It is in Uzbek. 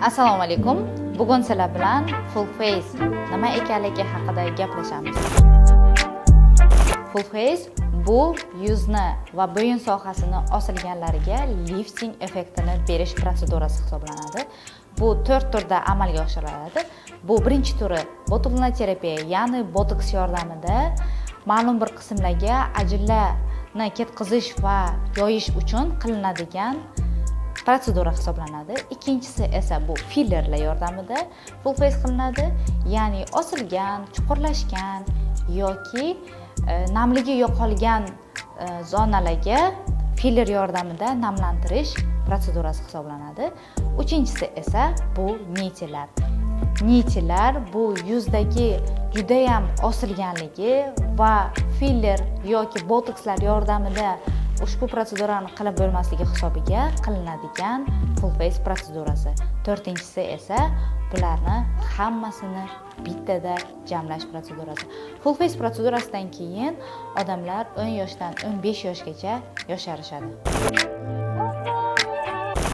Assalomu alaykum. Bugun sizlar bilan full face nima ekanligi haqida gaplashamiz. Full face bu yuzni va bo'yin sohasini osilganlariga lifting effektini berish protsedurasi hisoblanadi. Bu 4 turda amalga oshiriladi. Bu birinchi turi botulonoterapiya, ya'ni botoks yordamida ma'lum bir qismlarga ajinlarni ketkazish va yoyish uchun qilinadigan protsedura hisoblanadi. Ikkinchisi esa bu fillerlar yordamida full face qilinadi, ya'ni osilgan, chuqurlashgan yoki namligi yo'qolgan zonalarga filler yordamida namlantirish protsedurasi hisoblanadi. Uchinchisi esa bu nitilar. Nitilar bu yuzdagi juda ham osilganligi va filler yoki botokslar yordamida ushbu protsedurani qilib bo'lmasligi hisobiga qilinadigan full face protsedurasi. To'rtinchisi esa bularni hammasini bittada jamlash protsedurasi. Full face protsedurasidan keyin odamlar 10 yoshdan 15 yoshgacha yosharishadi.